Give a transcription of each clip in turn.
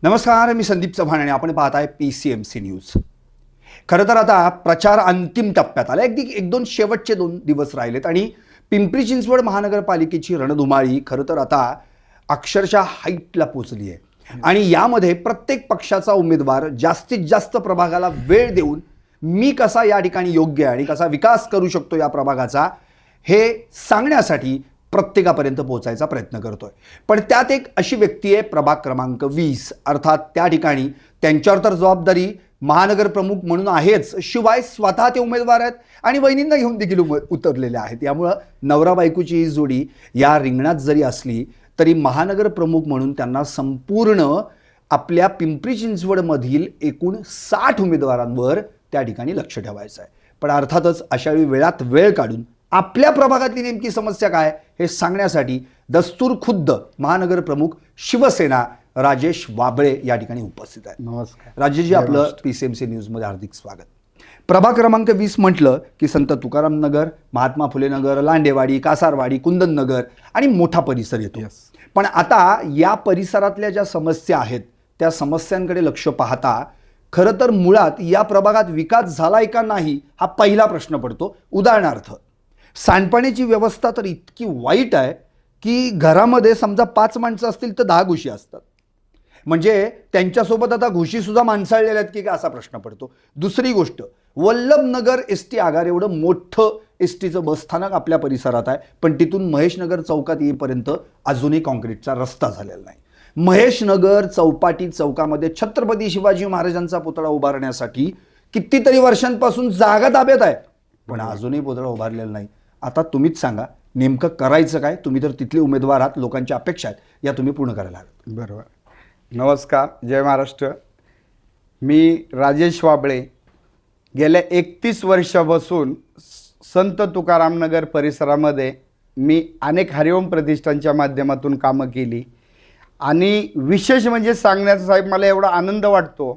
नमस्कार, मी संदीप चव्हाण आणि आपण पाहत आहे PCMC न्यूज. खरं तर आता प्रचार अंतिम टप्प्यात आला. एक दोन शेवटचे 2 दिवस राहिलेत आणि पिंपरी चिंचवड महानगरपालिकेची रणधुमाळी खरं तर आता अक्षरशः हाईटला पोहोचली आहे आणि यामध्ये प्रत्येक पक्षाचा उमेदवार जास्तीत जास्त प्रभागाला वेळ देऊन मी कसा या ठिकाणी योग्य आहे आणि कसा विकास करू शकतो या प्रभागाचा हे सांगण्यासाठी प्रत्येकापर्यंत पोहोचायचा प्रयत्न करतोय. पण त्यात एक अशी व्यक्ती आहे प्रभाग क्रमांक 20, अर्थात त्या ठिकाणी त्यांच्यावर तर जबाबदारी महानगर प्रमुख म्हणून आहेच, शिवाय स्वतः ते उमेदवार आहेत आणि वहिनींना घेऊन देखील उतरलेले आहेत. यामुळं नवरा बायकोची ही जोडी या रिंगणात जरी असली तरी महानगर प्रमुख म्हणून त्यांना संपूर्ण आपल्या पिंपरी चिंचवडमधील एकूण 60 उमेदवारांवर त्या ठिकाणी लक्ष ठेवायचं आहे. पण अर्थातच अशावेळी वेळात वेळ काढून आपल्या प्रभागातली नेमकी समस्या काय हे सांगण्यासाठी दस्तूर खुद्द महानगर प्रमुख शिवसेना राजेश वाबळे या ठिकाणी उपस्थित आहेत. नमस्कार राजेशजी, आपलं PCMC न्यूजमध्ये हार्दिक स्वागत. प्रभाग क्रमांक 20 म्हटलं की संत तुकाराम नगर, महात्मा फुले नगर, लांडेवाडी, कासारवाडी, कुंदन नगर आणि मोठा परिसर येतो. पण आता या परिसरातल्या ज्या समस्या आहेत त्या समस्यांकडे लक्ष पाहता खरं तर मुळात या प्रभागात विकास झालाय का नाही हा पहिला प्रश्न पडतो. उदाहरणार्थ, सांडपाण्याची व्यवस्था तर इतकी वाईट आहे की घरामध्ये समजा 5 माणसं असतील तर 10 घुशी असतात. म्हणजे त्यांच्यासोबत आता घुशीसुद्धा माणसाळलेल्या आहेत की काय असा प्रश्न पडतो. दुसरी गोष्ट, वल्लभनगर ST आगार एवढं मोठं STचं बसस्थानक आपल्या परिसरात आहे, पण तिथून महेशनगर चौकात येईपर्यंत अजूनही कॉन्क्रीटचा रस्ता झालेला नाही. महेशनगर चौपाटी चौकामध्ये छत्रपती शिवाजी महाराजांचा पुतळा उभारण्यासाठी कितीतरी वर्षांपासून जागा ताब्यात आहे, पण अजूनही पुतळा उभारलेला नाही. आता तुम्हीच सांगा नेमकं करायचं काय? तुम्ही तर तिथले उमेदवार आहात, लोकांची अपेक्षा आहेत, या तुम्ही पूर्ण करायला हव्यात. बरोबर. नमस्कार, जय महाराष्ट्र. मी राजेश वाबळे गेल्या 31 वर्षापासून संत तुकाराम नगर परिसरामध्ये मी अनेक हरिओम प्रतिष्ठानच्या माध्यमातून कामं केली आणि विशेष म्हणजे सांगण्याचा साहेब मला एवढा आनंद वाटतो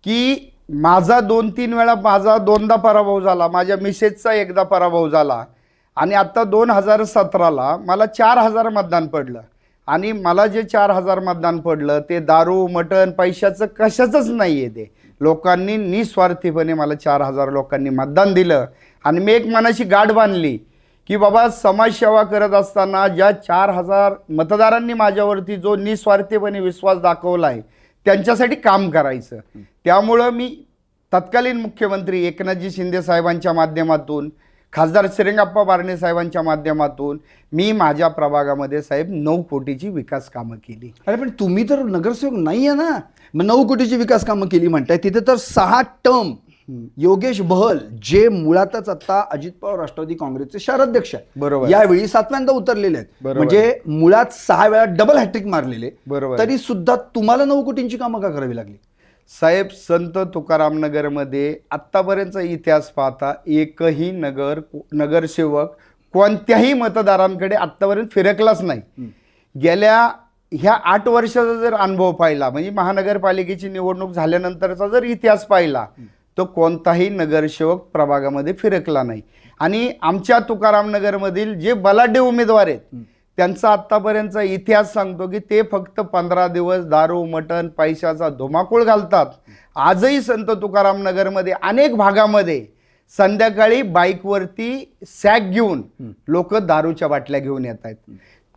की माझा 2-3 वेळा माझा 2दा पराभव झाला, माझ्या मिसेसचा एकदा पराभव झाला आणि आत्ता 2017ला मला 4000 मतदान पडलं. आणि मला जे 4000 मतदान पडलं ते दारू मटण पैशाचं कशाचंच नाही आहे. ते लोकांनी निस्वार्थीपणे मला 4000 लोकांनी मतदान दिलं आणि मी एक मनाची गाठ बांधली की बाबा समाजसेवा करत असताना ज्या 4000 मतदारांनी माझ्यावरती जो निस्वार्थीपणे विश्वास दाखवला आहे त्यांच्यासाठी काम करायचं. त्यामुळं मी तत्कालीन मुख्यमंत्री एकनाथजी शिंदे साहेबांच्या माध्यमातून, खासदार श्रीरंगप्पा बारणे साहेबांच्या माध्यमातून मी माझ्या प्रभागामध्ये साहेब 9 कोटीची विकास कामं केली. अरे पण तुम्ही तर नगरसेवक नाही आहे ना, मग 9 कोटीची विकास कामं केली म्हणताय. तिथे तर 6 टर्म योगेश बहल जे मुळातच आता अजित पवार राष्ट्रवादी काँग्रेसचे शहराध्यक्ष आहेत, बरोबर, यावेळी 7व्यांदा उतरलेले आहेत, म्हणजे मुळात 6 वेळा डबल हॅट्रिक मारलेले. बरोबर, तरी सुद्धा तुम्हाला 9 कोटींची कामं का करावी लागली? साहेब, संत तुकाराम नगरमध्ये आत्तापर्यंतचा इतिहास पाहता एकही नगरसेवक कोणत्याही मतदारांकडे आत्तापर्यंत फिरकलाच नाही. गेल्या ह्या 8 वर्षाचा जर अनुभव पाहिला, म्हणजे महानगरपालिकेची निवडणूक झाल्यानंतरचा जर इतिहास पाहिला तर कोणताही नगरसेवक प्रभागामध्ये फिरकला नाही. आणि आमच्या तुकाराम नगरमधील जे बलाढ्य उमेदवार आहेत त्यांचा आत्तापर्यंतचा इतिहास सांगतो की ते फक्त 15 दिवस दारू मटण पैशाचा धुमाकूळ घालतात. आजही संत तुकाराम नगरमध्ये अनेक भागामध्ये संध्याकाळी बाईकवरती सॅक घेऊन लोक दारूच्या बाटल्या घेऊन येत आहेत.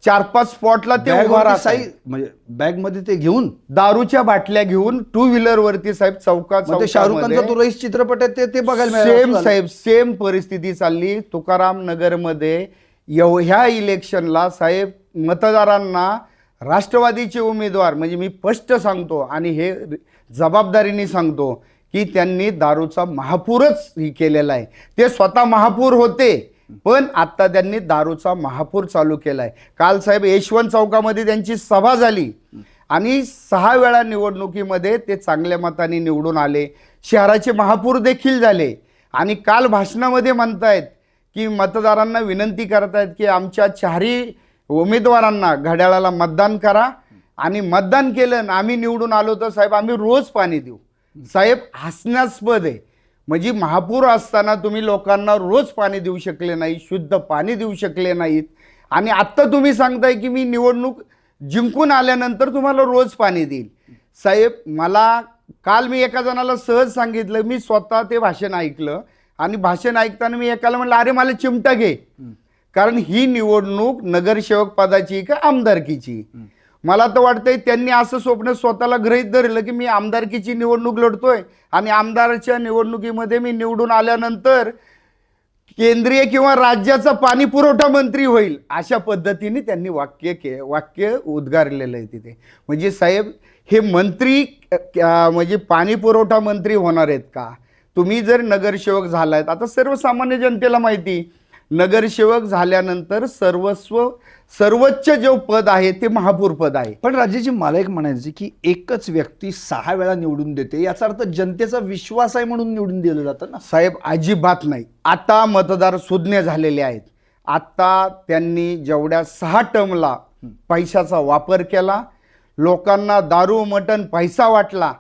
4-5 स्पॉटला ते उभा राहतात, म्हणजे बॅग मध्ये ते घेऊन दारूच्या बाटल्या घेऊन 2 व्हीलरवरती साहेब चौकात. शाहरुख खानचा तो रईस चित्रपट आहे ते बघायला सेम साहेब सेम परिस्थिती चालली तुकाराम नगरमध्ये. ह्या इलेक्शनला साहेब मतदारांना राष्ट्रवादीचे उमेदवार, म्हणजे मी स्पष्ट सांगतो आणि हे जबाबदारीने सांगतो की त्यांनी दारूचा महापूरच केलेला आहे. ते स्वतः महापूर होते पण आता त्यांनी दारूचा महापूर चालू केलाय. काल साहेब यशवंत चौकामध्ये त्यांची सभा झाली आणि 6 वेळा निवडणुकीमध्ये ते चांगल्या मताने निवडून आले. शहराचे महापूर देखील झाले आणि काल भाषणामध्ये म्हणतायत की मतदारांना विनंती करतायत की आमच्या 4ही उमेदवारांना घड्याळाला मतदान करा आणि मतदान केलं आम्ही निवडून आलो तर साहेब आम्ही रोज पाणी देऊ. साहेब हसण्यास्पद आहे, म्हणजे महापूर असताना तुम्ही लोकांना रोज पाणी देऊ शकले नाही, शुद्ध पाणी देऊ शकले नाहीत आणि आत्ता तुम्ही सांगताय की मी निवडणूक जिंकून आल्यानंतर तुम्हाला रोज पाणी देईल. साहेब मला काल मी एका जणाला सहज सांगितलं, मी स्वतः ते भाषण ऐकलं आणि भाषण ऐकताना मी एकाला म्हणलं, अरे मला चिमटा घे, कारण ही निवडणूक नगरसेवक पदाची का आमदारकीची. मला तर वाटतंय त्यांनी असं स्वप्न स्वतःला गृहीत धरलं की मी आमदारकीची निवडणूक लढतोय आणि आमदाराच्या निवडणुकीमध्ये मी निवडून आल्यानंतर केंद्रीय किंवा राज्याचा पाणी पुरवठा मंत्री होईल, अशा पद्धतीने त्यांनी वाक्य उद्गारलेलं आहे तिथे. म्हणजे साहेब हे मंत्री म्हणजे पाणी पुरवठा मंत्री होणार आहेत का? तुम्ही जर नगरसेवक झालायत, आता सर्वसामान्य जनतेला माहिती, नगरसेवक झाल्यानंतर सर्वोच्च जो पद आहे ते महापौर पद आहे. पण राजेजी मला एक म्हणायचं की एकच व्यक्ती 6 वेळा निवडून देते, याचा अर्थ जनतेचा विश्वास आहे म्हणून निवडून दिलं जातं ना? साहेब अजिबात नाही. आता मतदार सुज्ञ झालेले आहेत. आता त्यांनी जेवढ्या 6 टर्मला पैशाचा वापर केला, लोकांना दारू मटण पैसा वाटला,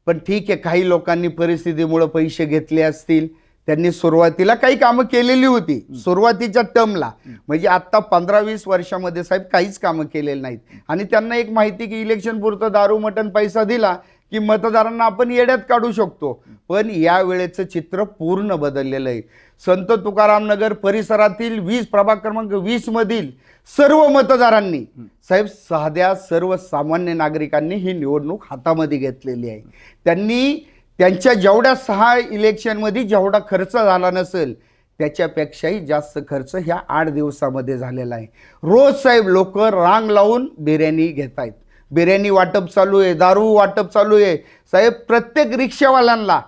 पण ठीक आहे काही लोकांनी परिस्थितीमुळे पैसे घेतले असतील, त्यांनी सुरुवातीला काही कामं केलेली होती सुरुवातीच्या टर्मला, म्हणजे आता 15-20 वर्षामध्ये साहेब काहीच कामं केलेली नाहीत. आणि त्यांना एक माहिती की इलेक्शन पुरतं दारू मटण पैसा दिला की मतदारांना आपण येड्यात काढू शकतो. पण या वेळेचं चित्र पूर्ण बदललेलं आहे. संत तुकाराम नगर परिसरातील 20 प्रभाग क्रमांक 20 मधील सर्व मतदारांनी साहेब साध्या सर्वसामान्य नागरिकांनी ही निवडणूक हातामध्ये घेतलेली आहे. त्यांनी त्यांच्या जेवढ्या 6 इलेक्शनमध्ये जेवढा खर्च झाला नसेल त्याच्यापेक्षाही जास्त खर्च ह्या 8 दिवसामध्ये झालेला आहे. रोज साहेब लोक रांग लावून बिर्याणी घेत आहेत, बिर्याणी वाटप चालू आहे, दारू वाटप चालू आहे. साहेब प्रत्येक रिक्षावाल्यांना,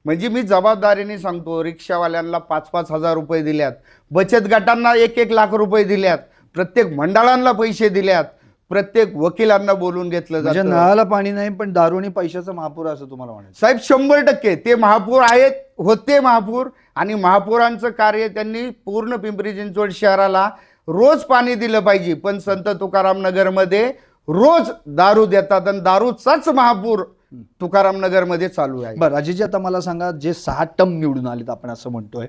म्हणजे मी जबाबदारीने सांगतो, रिक्षावाल्यांना 5-5 हजार रुपये दिल्यात, बचत गटांना 1-1 लाख रुपये दिल्यात, प्रत्येक मंडळांना पैसे दिल्यात, प्रत्येक वकिलांना बोलून घेतलं म्हणजे जातं. नळाला पाणी नाही पण दारू आणि पैशाचा महापूर असं तुम्हाला म्हणायचं? साहेब 100% ते महापौर आहेत, होते महापौर, आणि महापौरांचं कार्य त्यांनी पूर्ण पिंपरी चिंचवड शहराला रोज पाणी दिलं पाहिजे. पण संत तुकाराम नगरमध्ये रोज दारू देतात आणि दारूचाच महापूर तुकाराम नगरमध्ये चालू आहे. बरं राजेजी, आता मला सांगा, जे 6 टर्म निवडून आलेत, आपण असं म्हणतोय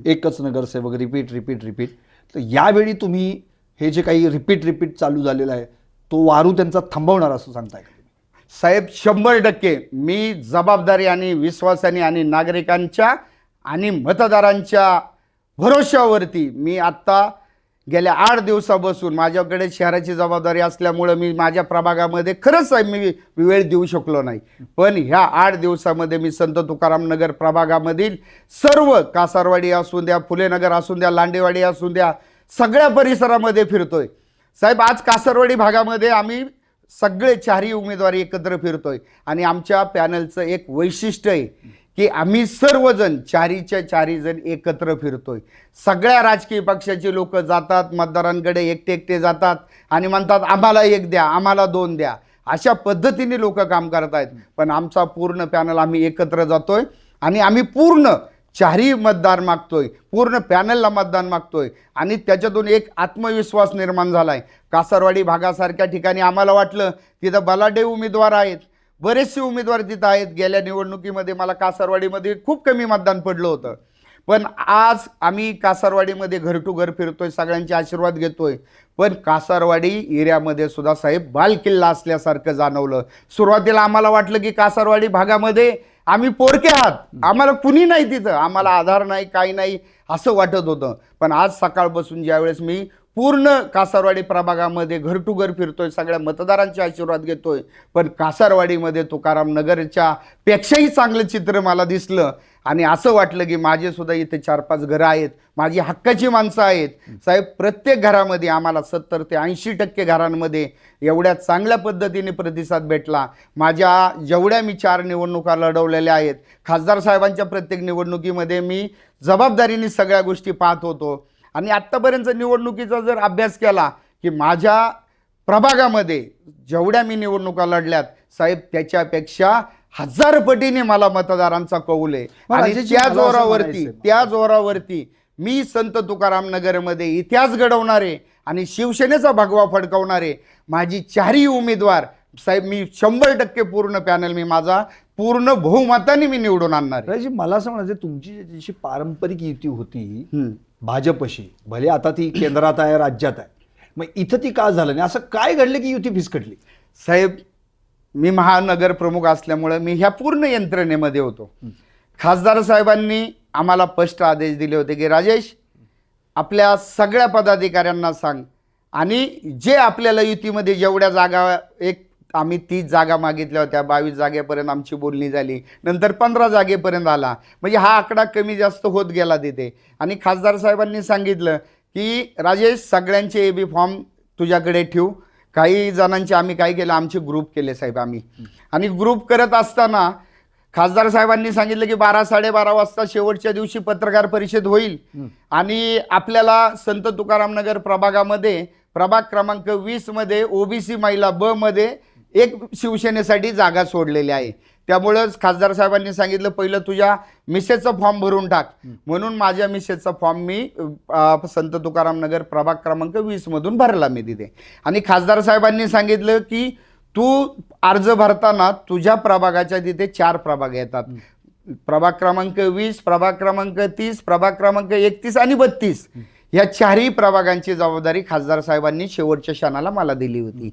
एकच नगरसेवक, रिपीट, तर यावेळी तुम्ही हे जे काही रिपीट चालू झालेलं आहे तो वारू त्यांचा थांबवणार असं सांगताय का? साहेब 100% मी जबाबदारी आणि विश्वासाने आणि नागरिकांच्या आणि मतदारांच्या भरोश्यावरती मी आत्ता गेल्या 8 दिवसापासून, माझ्याकडे शहराची जबाबदारी असल्यामुळं मी माझ्या प्रभागामध्ये खरंच साहेब मी वेळ देऊ शकलो नाही, पण ह्या 8 दिवसामध्ये मी संत तुकाराम नगर प्रभागामधील सर्व, कासारवाडी असू द्या, फुलेनगर असू द्या, लांडेवाडी असू द्या, सगळ्या परिसरामध्ये फिरतोय. साहेब आज कासारवाडी भागामध्ये आम्ही सगळे 4ही उमेदवारी एकत्र फिरतोय आणि आमच्या पॅनलचं एक वैशिष्ट्य आहे की आम्ही सर्वजण 4च्या 4 जण एकत्र फिरतोय. सगळ्या राजकीय पक्षाचे लोक जातात मतदारांकडे, एकटे जातात आणि म्हणतात आम्हाला 1 द्या, आम्हाला 2 द्या, अशा पद्धतीने लोक काम करत आहेत. पण आमचा पूर्ण पॅनल आम्ही एकत्र जातोय आणि आम्ही पूर्ण 4ही मतदार मागतोय, पूर्ण पॅनलला मतदान मागतोय आणि त्याच्यातून एक आत्मविश्वास निर्माण झालाय. कासारवाडी भागासारख्या ठिकाणी आम्हाला वाटलं तिथं बलाढ्य उमेदवार आहेत, बरेचसे उमेदवार तिथं आहेत. गेल्या निवडणुकीमध्ये मला कासारवाडीमध्ये खूप कमी मतदान पडलं होतं, पण आज आम्ही कासारवाडीमध्ये घर टू घर फिरतोय, सगळ्यांचे आशीर्वाद घेतोय. पण कासारवाडी एरियामध्ये सुद्धा साहेब बालकिल्ला असल्यासारखं जाणवलं. सुरुवातीला आम्हाला वाटलं की कासारवाडी भागामध्ये आम्ही पोरके आहात, आम्हाला कुणी नाही तिथं, आम्हाला आधार नाही, काही नाही असं वाटत होतं. पण आज सकाळपासून ज्यावेळेस मी पूर्ण कासारवाडी प्रभागामध्ये घर टू घर फिरतोय, सगळ्या मतदारांचे आशीर्वाद घेतोय, पण कासारवाडीमध्ये तुकाराम नगरच्या पेक्षाही चांगलं चित्र मला दिसलं आणि असं वाटलं की माझे सुद्धा इथे 4-5 घरं आहेत, माझी हक्काची माणसं आहेत. साहेब प्रत्येक घरामध्ये आम्हाला 70 ते 80% घरांमध्ये एवढ्या चांगल्या पद्धतीने प्रतिसाद भेटला. माझ्या जेवढ्या मी 4 निवडणुका लढवलेल्या आहेत, खासदार साहेबांच्या प्रत्येक निवडणुकीमध्ये मी जबाबदारीने सगळ्या गोष्टी पाहत होतो आणि आत्तापर्यंत निवडणुकीचा जर अभ्यास केला की माझ्या प्रभागामध्ये जेवढ्या मी निवडणुका लढल्यात साहेब त्याच्यापेक्षा 1000 पटीने मला मतदारांचा कौल आहे. आणि त्या जोरावरती मी संत तुकाराम नगरमध्ये इतिहास घडवणारे आणि शिवसेनेचा भगवा फडकवणारे माझी 4ही उमेदवार साहेब मी 100% पूर्ण पॅनल मी माझा पूर्ण बहुमताने मी निवडून आणणार आहे. राजेजी मला असं म्हणायचं, तुमची जी पारंपरिक युती होती भाजपशी, भले आता ती केंद्रात आहे, राज्यात आहे, मग इथं ती का झालं नाही? असं काय घडलं की युती फिसकटली? साहेब मी महानगर प्रमुख असल्यामुळं मी ह्या पूर्ण यंत्रणेमध्ये होतो. खासदार साहेबांनी आम्हाला स्पष्ट आदेश दिले होते की राजेश, आपल्या सगळ्या पदाधिकाऱ्यांना सांग आणि जे आपल्याला युतीमध्ये जेवढ्या जागा, एक आम्ही 30 जागा मागितल्या होत्या, 22 जागेपर्यंत आमची बोलणी झाली, नंतर 15 जागेपर्यंत आला, म्हणजे हा आकडा कमी जास्त होत गेला तिथे. आणि खासदार साहेबांनी सांगितलं की राजेश, सगळ्यांचे AB फॉर्म तुझ्याकडे ठेवू. काही जणांचे आम्ही काय केलं, आमचे ग्रुप केले साहेब आम्ही. आणि ग्रुप करत असताना खासदार साहेबांनी सांगितलं की 12-12:30 वाजता शेवटच्या दिवशी पत्रकार परिषद होईल आणि आपल्याला संत तुकारामनगर प्रभागामध्ये प्रभाग क्रमांक 20 मध्ये OBC महिला ब मध्ये एक शिवसेनेसाठी जागा सोडलेली आहे. त्यामुळेच खासदार साहेबांनी सांगितलं पहिलं तुझ्या मिसेसचा फॉर्म भरून टाक. म्हणून माझ्या मिसेसचा फॉर्म मी संत तुकारामनगर प्रभाग क्रमांक 20 मधून भरला मी तिथे. आणि खासदार साहेबांनी सांगितलं की तू अर्ज भरताना तुझ्या प्रभागाच्या तिथे 4 प्रभाग येतात, प्रभाग क्रमांक 20, प्रभाग क्रमांक 30, प्रभाग क्रमांक 31 आणि 32. ह्या 4ही प्रभागांची जबाबदारी खासदार साहेबांनी शेवटच्या क्षणाला मला दिली होती.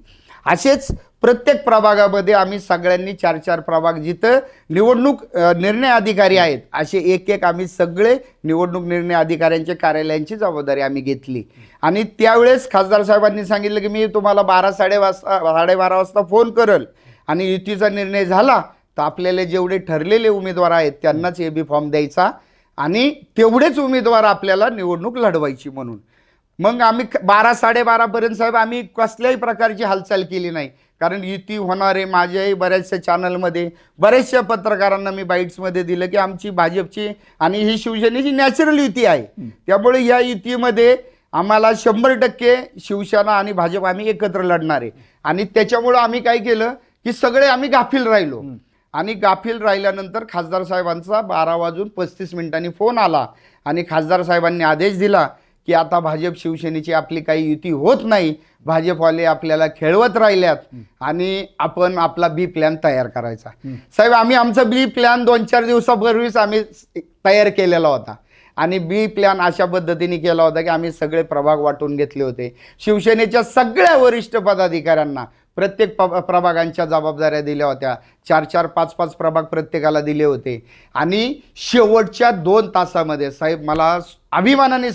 असेच प्रत्येक प्रभागामध्ये आम्ही सगळ्यांनी 4-4 प्रभाग, जिथं निवडणूक निर्णय अधिकारी आहेत असे एक आम्ही सगळे निवडणूक निर्णय अधिकाऱ्यांच्या कार्यालयांची जबाबदारी आम्ही घेतली. आणि त्यावेळेस खासदार साहेबांनी सांगितलं की मी तुम्हाला 12-12:30 वाजता फोन करेल आणि युतीचा निर्णय झाला तर आपल्याला जेवढे ठरलेले उमेदवार आहेत त्यांनाच AB फॉर्म द्यायचा आणि तेवढेच उमेदवार आपल्याला निवडणूक लढवायची म्हणून. मग आम्ही 12-12:30 पर्यंत साहेब आम्ही कसल्याही प्रकारची हालचाल केली नाही, कारण युती होणार आहे. माझ्याही बऱ्याचशा चॅनलमध्ये बऱ्याचशा पत्रकारांना मी बाईट्समध्ये दिलं की आमची भाजपची आणि ही शिवसेनेची नॅचरल युती आहे, त्यामुळे या युतीमध्ये आम्हाला 100% शिवसेना आणि भाजप आम्ही एकत्र लढणार आहे. आणि त्याच्यामुळं आम्ही काय केलं की सगळे आम्ही गाफील राहिलो. आणि गाफील राहिल्यानंतर खासदार साहेबांचा 12:35 फोन आला आणि खासदार साहेबांनी आदेश दिला की आता भाजप शिवसेनेची आपली काही युती होत नाही, भाजपवाले आपल्याला खेळवत राहिल्यात आणि आपण आपला B प्लॅन तयार करायचा. साहेब आम्ही आमचा B प्लॅन 2-4 दिवसापूर्वीच आम्ही तयार केलेला होता आणि B प्लॅन अशा पद्धतीने केला होता की आम्ही सगळे प्रभाग वाटून घेतले होते. शिवसेनेच्या सगळ्या वरिष्ठ पदाधिकाऱ्यांना प्रत्येक प्रभागांच्या जबाबदाऱ्या दिल्या होत्या, 4-4, 5-5 प्रभाग प्रत्येकाला दिले होते. आणि शेवटच्या 2 तासामध्ये साहेब मला अभिमानाने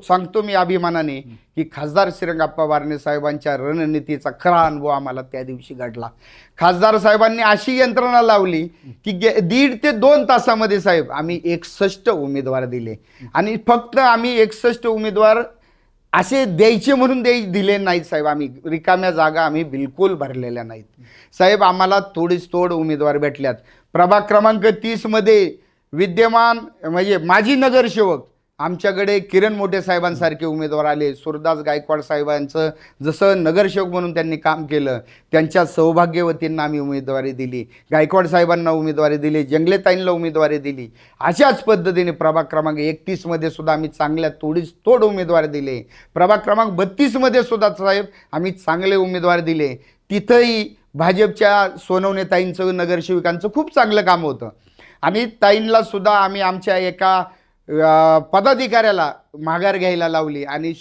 सांगतो मी अभिमानाने की खासदार श्रीरंगाप्पा बारणे साहेबांच्या रणनीतीचा खरा अनुभव आम्हाला त्या दिवशी घडला. खासदार साहेबांनी अशी यंत्रणा लावली की 1.5 ते 2 तासामध्ये साहेब आम्ही 61 उमेदवार दिले. आणि फक्त आम्ही 61 उमेदवार असे द्यायचे म्हणून दिले नाहीत साहेब, आम्ही रिकाम्या जागा आम्ही बिलकुल भरलेल्या नाहीत साहेब. आम्हाला थोडीच तोड उमेदवार भेटल्यात. प्रभाग क्रमांक 30 मध्ये विद्यमान म्हणजे माजी नगरसेवक आमच्याकडे किरण मोठे साहेबांसारखे उमेदवार आले. सुरदास गायकवाड साहेबांचं जसं नगरसेवक म्हणून त्यांनी काम केलं, त्यांच्या सौभाग्यवतींना आम्ही उमेदवारी दिली, गायकवाड साहेबांना उमेदवारी दिली, जंगलेताईंना उमेदवारी दिली. अशाच पद्धतीने प्रभाग क्रमांक 31 मध्ये सुद्धा आम्ही चांगल्या तोड उमेदवार दिले. प्रभाग क्रमांक 32 मध्ये सुद्धा साहेब आम्ही चांगले उमेदवार दिले. तिथंही भाजपच्या सोनवणे ताईंचं नगरसेविकांचं खूप चांगलं काम होतं आणि ताईंना सुद्धा आम्ही आमच्या एका पदाधिकाऱ्याला माघार घ्यायला लावली आणि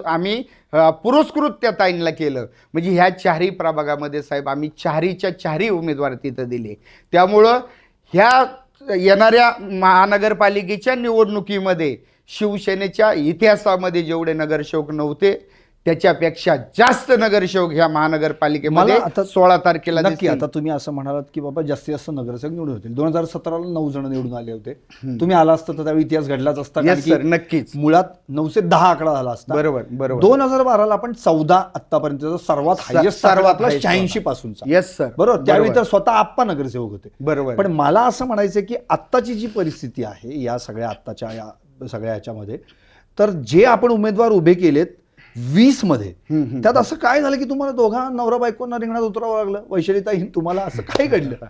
आम्ही पुरस्कृत त्या ताईंना केलं. म्हणजे ह्या 4ही प्रभागामध्ये साहेब आम्ही 4हीच्या उमेदवार तिथं दिले. त्यामुळं ह्या येणाऱ्या महानगरपालिकेच्या निवडणुकीमध्ये शिवसेनेच्या इतिहासामध्ये जेवढे नगरसेवक नव्हते त्याच्यापेक्षा जास्त नगरसेवक ह्या महानगरपालिकेमध्ये आता 16 तारखेला नक्की. आता तुम्ही असं म्हणालात की बाबा जास्तीत जास्त नगरसेवक निवडून होतील. 2017ला 9 जण निवडून आले होते. तुम्ही आला असता तर त्यावेळी इतिहास घडलाच असता, नक्कीच मुळात 9 से 10 आकडा झाला असता. बरोबर. 2012ला आपण 14 आतापर्यंत सर्वात हायेस्ट 86 पासूनचा. येस सर, बरोबर. त्यावेळी तर स्वतः आप्पा नगरसेवक होते. बरोबर. पण मला असं म्हणायचं की आत्ताची जी परिस्थिती आहे या सगळ्या आत्ताच्या या सगळ्या ह्याच्यामध्ये, तर जे आपण उमेदवार उभे केलेत 20 मध्ये, त्यात असं काय झालं की तुम्हाला दोघा नवरा बायकोंना रिंगणात उतरावं लागलं? वैशालीताई, तुम्हाला असं काय घडलं?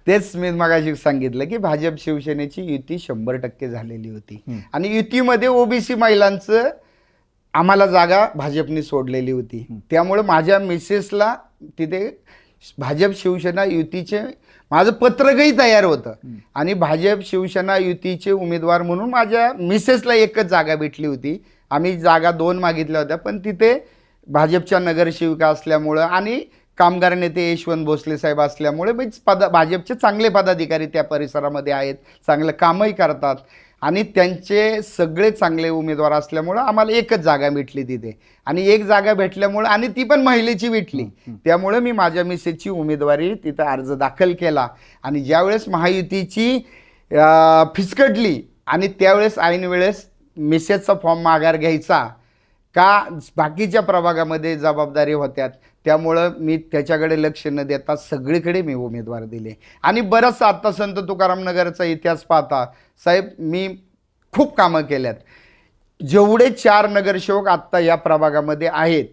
तेच मी मगाशी सांगितलं की भाजप शिवसेनेची युती 100% झालेली होती आणि युतीमध्ये OBC महिलांचं आम्हाला जागा भाजपने सोडलेली होती. त्यामुळे माझ्या मिसेसला तिथे भाजप शिवसेना युतीचे माझं पत्रकही तयार होतं आणि भाजप शिवसेना युतीचे उमेदवार म्हणून माझ्या मिसेसला एकच जागा भेटली होती. आम्ही जागा 2 मागितल्या होत्या पण तिथे भाजपच्या नगरसेविका असल्यामुळं आणि कामगार नेते यशवंत भोसले साहेब असल्यामुळे भाजपचे चांगले पदाधिकारी त्या परिसरामध्ये आहेत, चांगलं कामही करतात आणि त्यांचे सगळे चांगले उमेदवार असल्यामुळं आम्हाला एकच जागा भेटली तिथे आणि एक जागा भेटल्यामुळं आणि ती पण महिलेची भेटली, त्यामुळे मी माझ्या मिसेसची उमेदवारी तिथं अर्ज दाखल केला आणि ज्यावेळेस महायुतीची फिसकटली आणि त्यावेळेस ऐन वेळेस मिसेसचा फॉर्म माघार घ्यायचा का बाकीच्या प्रभागामध्ये जबाबदारी होत्यात, त्यामुळं मी त्याच्याकडे लक्ष न देता सगळीकडे मी उमेदवार दिले आणि बरंचसं आत्ता संत तुकाराम नगरचा इतिहास पाहता साहेब मी खूप कामं केल्यात. जेवढे 4 नगरसेवक आत्ता या प्रभागामध्ये आहेत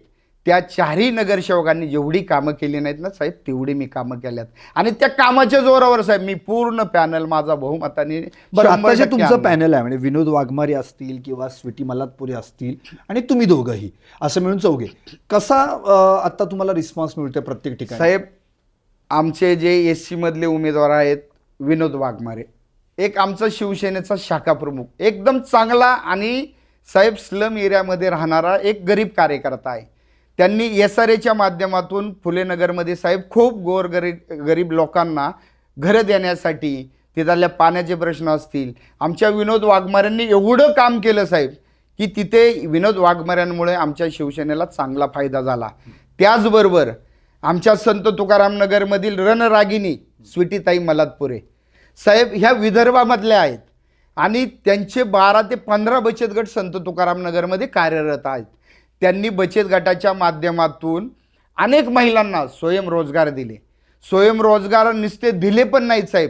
त्या 4ही नगरसेवकांनी जेवढी कामं केली नाहीत ना साहेब तेवढी मी कामं केल्यात आणि त्या कामाच्या जोरावर साहेब मी पूर्ण पॅनल माझा बहुमताने. बरं, आता जे तुमचं पॅनल आहे म्हणजे विनोद वाघमारे असतील किंवा स्वीटी मल्हारपुरे असतील आणि तुम्ही दोघंही असं मिळून चौघे, कसा आता तुम्हाला रिस्पॉन्स मिळतोय प्रत्येक ठिकाणी? साहेब आमचे जे SC मधले उमेदवार आहेत विनोद वाघमारे, एक आमचा शिवसेनेचा शाखा प्रमुख, एकदम चांगला आणि साहेब स्लम एरियामध्ये राहणारा एक गरीब कार्यकर्ता आहे. त्यांनी SRAच्या माध्यमातून फुलेनगरमध्ये साहेब खूप गरीब लोकांना घरं देण्यासाठी, तिथल्या पाण्याचे प्रश्न असतील, आमच्या विनोद वाघमाऱ्यांनी एवढं काम केलं साहेब की तिथे विनोद वाघमाऱ्यांमुळे आमच्या शिवसेनेला चांगला फायदा झाला. त्याचबरोबर आमच्या संत तुकाराम नगरमधील रणरागिनी स्वीटीताई मल्हारपुरे साहेब ह्या विदर्भामधल्या आहेत आणि त्यांचे 12 ते 15 बचत गट संत तुकाराम नगरमध्ये कार्यरत आहेत. त्यांनी बचत गटाच्या माध्यमातून अनेक महिलांना स्वयंरोजगार दिले. स्वयंरोजगार नुसते दिले पण नाहीत साहेब,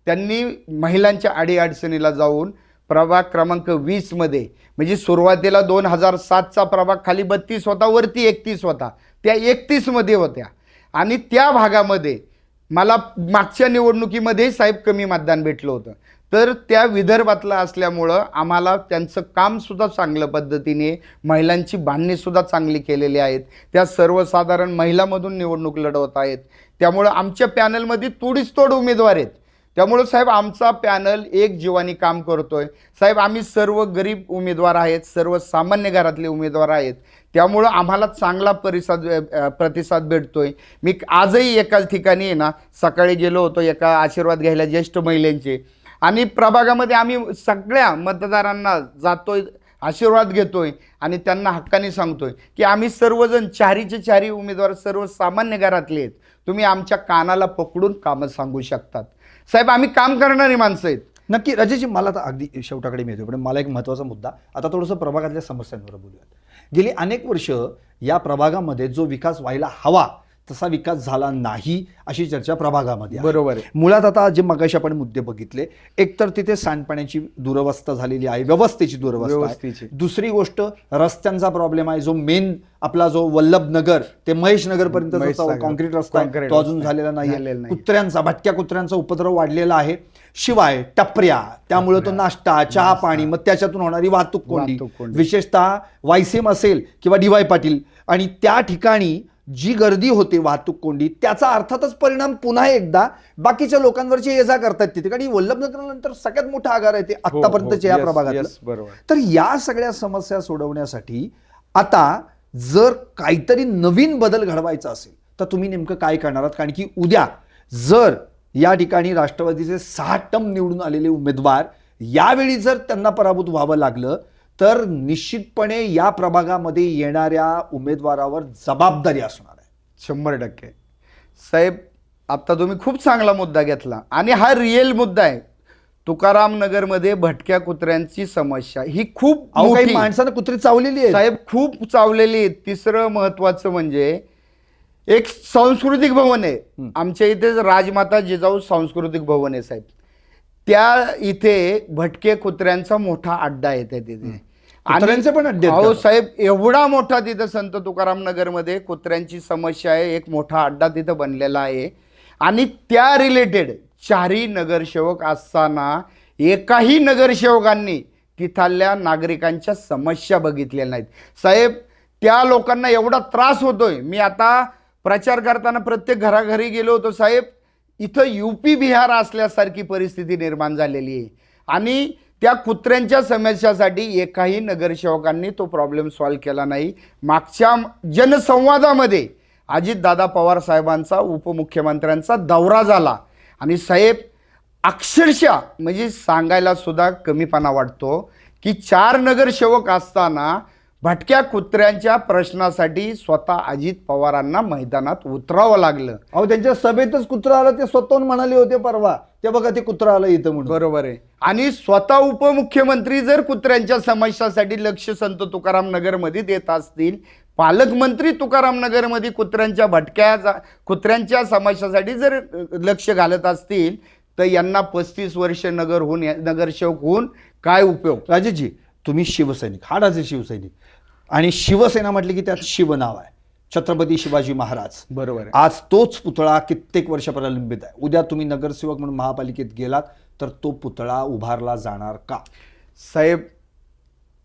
त्यांनी महिलांच्या अडीअडचणीला जाऊन प्रभाग क्रमांक 20 मध्ये म्हणजे सुरुवातीला 2007चा प्रभाग खाली 32 होता, वरती 31 होता, त्या 31 मध्ये होत्या आणि त्या भागामध्ये मला मागच्या निवडणुकीमध्ये साहेब कमी मतदान भेटलं होतं, तर त्या विदर्भातला असल्यामुळं आम्हाला त्यांचं कामसुद्धा चांगल्या पद्धतीने, महिलांची बांधणीसुद्धा चांगली केलेली आहेत, त्या सर्वसाधारण महिलामधून निवडणूक लढवत आहेत, त्यामुळं आमच्या पॅनलमध्ये तोडीस-तोड उमेदवार आहेत. त्यामुळं साहेब आमचा पॅनल एक जीवानी काम करतोय साहेब. आम्ही सर्व गरीब उमेदवार आहेत, सर्व सामान्य घरातले उमेदवार आहेत, त्यामुळं आम्हाला चांगला प्रतिसाद भेटतोय. मी आजही एकाच ठिकाणी आहे ना, सकाळी गेलो होतो एका आशीर्वाद घ्यायला ज्येष्ठ महिलांचे आणि प्रभागामध्ये आम्ही सगळ्या मतदारांना जातोय, आशीर्वाद घेतोय आणि त्यांना हक्काने सांगतोय की आम्ही सर्वजण 4चे 4 उमेदवार सर्व सामान्य घरातले आहेत, तुम्ही आमच्या कानाला पकडून कामं सांगू शकतात साहेब, आम्ही काम करणारी माणसं आहेत. नक्की राजेशजी, मला तर अगदी शेवटाकडे मिळतो, पण मला एक महत्त्वाचा मुद्दा, आता थोडंसं प्रभागातल्या समस्यांवर बोलूयात. गेली अनेक वर्ष या प्रभागामध्ये जो विकास व्हायला हवा तसा विकास झाला नाही अशी चर्चा प्रभागामध्ये आहे. बरोबर आहे. मुळात आता जे मगाशी आपण मुद्दे बघितले, एकतर तिथे सांडपाण्याची दुरवस्था झालेली आहे, व्यवस्थेची दुरवस्था आहे. दुसरी गोष्ट रस्त्यांचा प्रॉब्लेम आहे, जो मेन आपला जो वल्लभनगर ते महेशनगर पर्यंत कॉन्क्रीट रस्ता तो अजून झालेला नाही. कुत्र्यांचा, भटक्या कुत्र्यांचा उपद्रव वाढलेला आहे, शिवाय टपऱ्या, त्यामुळे तो नाश्ता, चहा पाणी, मग त्याच्यातून होणारी वाहतूक कोंडी, विशेषतः वायसीएम असेल किंवा DY पाटील आणि त्या ठिकाणी जी गर्दी होते, वाहतूक कोंडी, त्याचा अर्थातच परिणाम पुन्हा एकदा बाकीच्या लोकांवरची ये जा करतात तिथे. कारण वल्लभनगरनंतर सगळ्यात मोठा आगार आहे ते आतापर्यंतच्या या प्रभागात. तर या सगळ्या समस्या सोडवण्यासाठी आता जर काहीतरी नवीन बदल घडवायचा असेल तर तुम्ही नेमकं काय करणार आहात? कारण की उद्या जर या ठिकाणी राष्ट्रवादीचे 6 टर्म निवडून आलेले उमेदवार यावेळी जर त्यांना पराभूत व्हावं लागलं तर निश्चितपणे या प्रभागामध्ये येणाऱ्या उमेदवारावर जबाबदारी असणार आहे. 100% साहेब, आता तुम्ही खूप चांगला मुद्दा घेतला आणि हा रिअल मुद्दा आहे. तुकाराम नगरमध्ये भटक्या कुत्र्यांची समस्या ही खूप काही माणसानं कुत्री चावलेली आहे साहेब, खूप चावलेली आहे. तिसरं महत्वाचं म्हणजे एक सांस्कृतिक भवन आहे आमच्या इथे, राजमाता जिजाऊ सांस्कृतिक भवन आहे साहेब, त्या इथे भटके कुत्र्यांचा मोठा अड्डा आहे तिथे. पण अड्डे हो साहेब, एवढा मोठा तिथं संत तुकाराम नगरमध्ये कुत्र्यांची समस्या आहे, एक मोठा अड्डा तिथं बनलेला आहे आणि त्या रिलेटेड 4ही नगरसेवक असताना एकाही नगरसेवकांनी तिथल्या नागरिकांच्या समस्या बघितलेल्या नाहीत साहेब. त्या लोकांना एवढा त्रास होतोय. मी आता प्रचार करताना प्रत्येक घराघरी गेलो होतो साहेब, इथं UP बिहार असल्यासारखी परिस्थिती निर्माण झालेली आहे आणि त्या कुत्र्यांच्या समस्यासाठी एकाही नगरसेवकांनी तो प्रॉब्लेम सॉल्व्ह केला नाही. मागच्या जनसंवादामध्ये अजितदादा पवार साहेबांचा उपमुख्यमंत्र्यांचा दौरा झाला आणि साहेब अक्षरशः म्हणजे सांगायला सुद्धा कमीपणा वाटतो की 4 नगरसेवक असताना भटक्या कुत्र्यांच्या प्रश्नासाठी स्वतः अजित पवारांना मैदानात उतरावं लागलं. अहो त्यांच्या सभेतच कुत्रा आलं, ते स्वतःहून म्हणाले होते परवा, ते बघा ते कुत्रा आलं इथं म्हणून. बरोबर आहे. आणि स्वतः उपमुख्यमंत्री जर कुत्र्यांच्या समस्यासाठी लक्ष संत तुकाराम नगरमध्ये देत असतील, पालकमंत्री तुकाराम नगरमध्ये कुत्र्यांच्या समस्यासाठी जर लक्ष घालत असतील, तर यांना 35 वर्ष नगरसेवक होऊन काय उपयोग. राजेशजी, तुम्ही शिवसैनिक, हाडाचे शिवसैनिक, आणि शिवसेना म्हटली की त्यात शिव नाव आहे, छत्रपती शिवाजी महाराज. बरोबर आहे. आज तोच पुतळा कित्येक वर्ष प्रलंबित आहे. उद्या तुम्ही नगरसेवक म्हणून महापालिकेत गेलात तर तो पुतळा उभारला जाणार का? साहेब,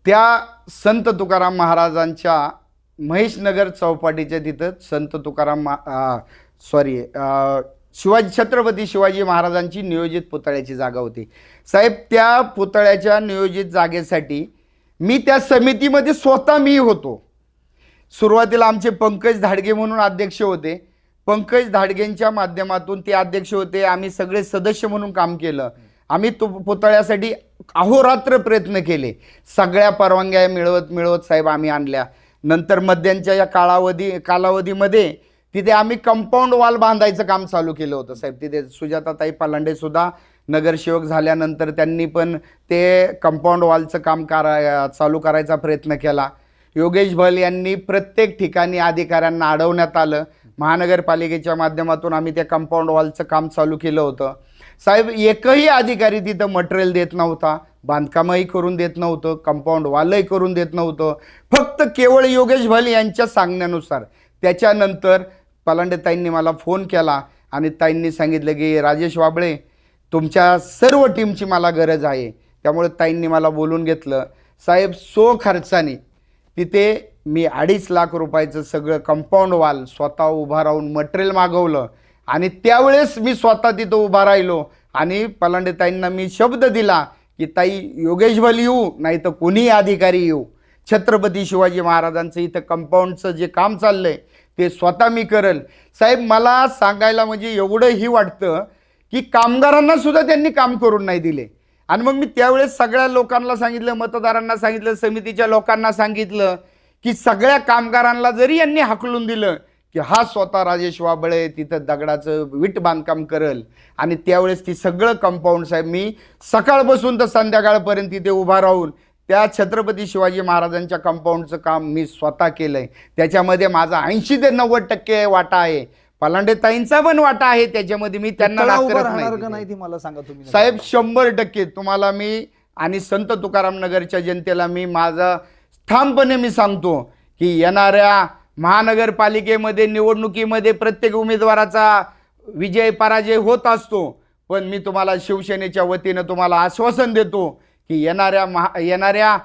त्या संत तुकाराम महाराजांच्या महेशनगर चौपाटीच्या तिथं संत तुकाराम छत्रपती शिवाजी महाराजांची नियोजित पुतळ्याची जागा होती. साहेब, त्या पुतळ्याच्या नियोजित जागेसाठी मी त्या समितीमध्ये स्वतः मी होतो. सुरुवातीला आमचे पंकज धाडगे म्हणून अध्यक्ष होते. पंकज धाडगेंच्या माध्यमातून ते अध्यक्ष होते. आम्ही सगळे सदस्य म्हणून काम केलं. आम्ही पुतळ्यासाठी अहोरात्र प्रयत्न केले. सगळ्या परवानग्या मिळवत साहेब आम्ही आणल्या. नंतर मध्यांच्या या कालावधीमध्ये तिथे आम्ही कंपाऊंड वॉल बांधायचं काम चालू केलं होतं. साहेब, तिथे सुजाताताई पलांडे सुद्धा नगरसेवक झाल्यानंतर त्यांनी पण ते कंपाऊंड वॉलचं काम चालू करायचा प्रयत्न केला. योगेश भल यांनी प्रत्येक ठिकाणी अधिकाऱ्यांना अडवण्यात आलं. महानगरपालिकेच्या माध्यमातून आम्ही त्या कंपाऊंड वॉलचं काम चालू केलं होतं. साहेब, एकही अधिकारी तिथं मटेरियल देत नव्हता, बांधकामही करून देत नव्हतं, कंपाऊंड वॉलही करून देत नव्हतं. फक्त केवळ योगेश भल यांच्या सांगण्यानुसार. त्याच्यानंतर पलांडेताईंनी मला फोन केला आणि ताईंनी सांगितलं की राजेश वाबळे, तुमच्या सर्व टीमची मला गरज आहे. त्यामुळे ताईंनी मला बोलून घेतलं. साहेब, खर्चाने तिथे मी 2.5 लाख रुपयाचं सगळं कंपाऊंड वॉल स्वतः उभा राहून मटेरियल मागवलं आणि त्यावेळेस मी स्वतः तिथं उभा राहिलो आणि पलांडेताईंना मी शब्द दिला की ताई, योगेश भल येऊ नाही तर कोणीही अधिकारी येऊ, छत्रपती शिवाजी महाराजांचं इथं कंपाऊंडचं जे काम चाललंय ते स्वतः मी करल. साहेब, मला सांगायला म्हणजे एवढंही वाटतं की कामगारांना सुद्धा त्यांनी काम करून नाही दिले. आणि मग मी त्यावेळेस सगळ्या लोकांना सांगितलं, मतदारांना सांगितलं, समितीच्या लोकांना सांगितलं की सगळ्या कामगारांना जरी यांनी हाकलून दिलं की हा स्वतः राजेश वाबळे तिथं दगडाचं वीट बांधकाम करल. आणि त्यावेळेस ती सगळं कंपाऊंड साहेब मी सकाळपासून तर संध्याकाळपर्यंत तिथे उभा राहून त्या छत्रपती शिवाजी महाराजांच्या कंपाऊंडचं काम मी स्वतः केलंय. त्याच्यामध्ये माझा 80 ते 90% वाटा आहे. पलांडेताईंचा पण वाटा आहे त्याच्यामध्ये. मी त्यांना नाही मला सांगा तुम्ही. साहेब, 100% तुम्हाला मी आणि संत तुकाराम नगरच्या जनतेला मी माझा ठामपणे मी सांगतो की येणाऱ्या महानगरपालिकेमध्ये निवडणुकीमध्ये प्रत्येक उमेदवाराचा विजय पराजय होत असतो. पण मी तुम्हाला शिवसेनेच्या वतीनं तुम्हाला आश्वासन देतो की येणाऱ्या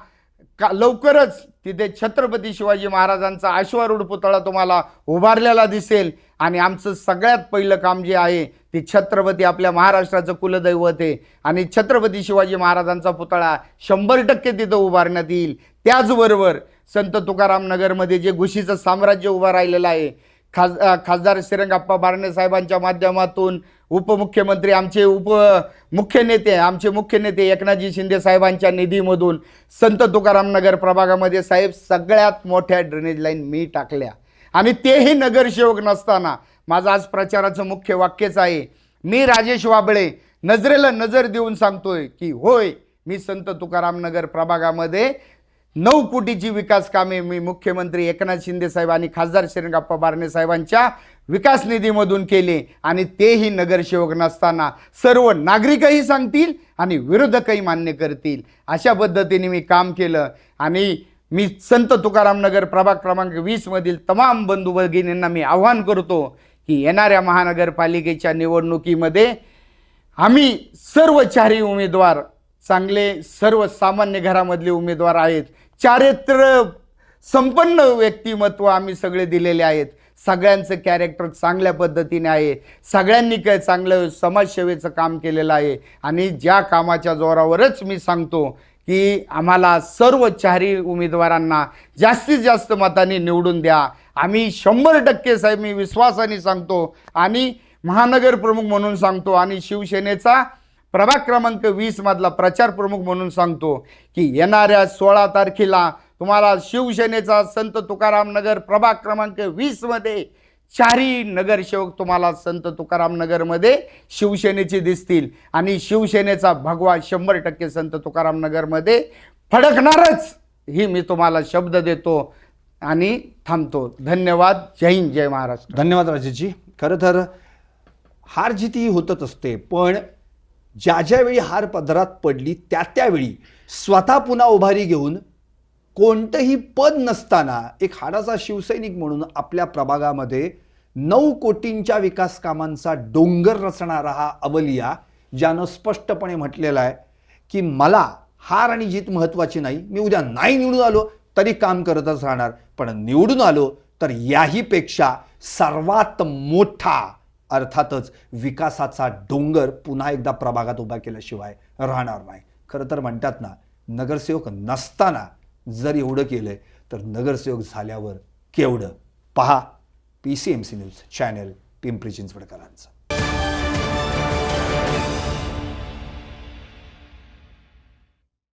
लवकरच तिथे छत्रपती शिवाजी महाराजांचा अश्वारूढ पुतळा तुम्हाला उभारलेला दिसेल. आणि आमचं सगळ्यात पहिलं काम जे आहे ते छत्रपती आपल्या महाराष्ट्राचं कुलदैवत आहे आणि छत्रपती शिवाजी महाराजांचा पुतळा 100% तिथं उभारण्यात येईल. त्याचबरोबर संत तुकाराम नगरमध्ये जे घुशीचं साम्राज्य उभं राहिलेलं आहे, खासदार श्रीरंगाप्पा बारणे साहेबांच्या माध्यमातून उपमुख्यमंत्री आमचे मुख्य नेते एकनाथजी शिंदे साहेबांच्या निधीमधून संत तुकाराम नगर प्रभागामध्ये साहेब सगळ्यात मोठ्या ड्रेनेज लाईन मी टाकल्या. आणि तेही नगरसेवक नसताना. माझं आज प्रचाराचं मुख्य वाक्यच आहे, मी राजेश वाबळे नजरेला नजर देऊन सांगतोय की होय, मी संत तुकाराम नगर प्रभागामध्ये 9 कोटीची विकास कामे मी मुख्यमंत्री एकनाथ शिंदे साहेब आणि खासदार श्रीरंगाप्पा बारणे साहेबांच्या विकास निधीमधून केले. आणि तेही नगरसेवक नसताना सर्व नागरिकही सांगतील आणि विरोधकही मान्य करतील. अशा पद्धतीने मी काम केलं. आणि मी संत तुकाराम नगर प्रभाग क्रमांक 20 मधील तमाम बंधू भगिनींना मी आव्हान करतो की येणाऱ्या महानगरपालिकेच्या निवडणुकीमध्ये आम्ही सर्व 4ही उमेदवार चांगले सर्वसामान्य घरामधले उमेदवार आहेत. चारित्र्य संपन्न व्यक्तिमत्व आम्ही सगळे दिलेले आहेत. सगळ्यांचं कॅरेक्टर चांगल्या पद्धतीने आहे. सगळ्यांनी चांगलं समाजसेवेचं काम केलेलं आहे. आणि ज्या कामाच्या जोरावरच मी सांगतो की आम्हाला सर्व चारही उमेदवारांना जास्तीत जास्त मतांनी निवडून द्या. आम्ही 100% साहेब, मी विश्वासाने सांगतो आणि महानगर प्रमुख म्हणून सांगतो आणि शिवसेनेचा प्रभाग क्रमांक 20 मधला प्रचार प्रमुख म्हणून सांगतो की येणाऱ्या 16 तारखेला तुम्हाला शिवसेनेचा संत तुकाराम नगर प्रभाग क्रमांक 20 मध्ये चारही नगरसेवक तुम्हाला संत तुकाराम नगरमध्ये शिवसेनेचे दिसतील आणि शिवसेनेचा भगवा 100% संत तुकाराम नगरमध्ये फडकणारच, ही मी तुम्हाला शब्द देतो आणि थांबतो. धन्यवाद. जय हिंद, जय महाराष्ट्र. धन्यवाद राजेशजी. खरं तर हार जीत ही होतच असते, पण ज्या ज्यावेळी हार पदरात पडली त्यावेळी स्वतः पुन्हा उभारी घेऊन कोणतंही पद नसताना एक हाडाचा शिवसैनिक म्हणून आपल्या प्रभागामध्ये 9 कोटींच्या विकास कामांचा डोंगर रचणारा हा अवलिया, ज्यानं स्पष्टपणे म्हटलेलं आहे की मला हार आणि जीत महत्त्वाची नाही, मी उद्या नाही निवडून आलो तरी काम करतच राहणार, पण निवडून आलो तर याहीपेक्षा सर्वात मोठा अर्थातच विकासाचा डोंगर पुन्हा एकदा प्रभागात उभा केल्याशिवाय राहणार नाही. खरं तर म्हणतात ना, नगरसेवक नसताना जर एवढं केलंय तर नगरसेवक झाल्यावर केवढं. पहा PCMC न्यूज चॅनल पिंपरी चिंचवडकरांचं.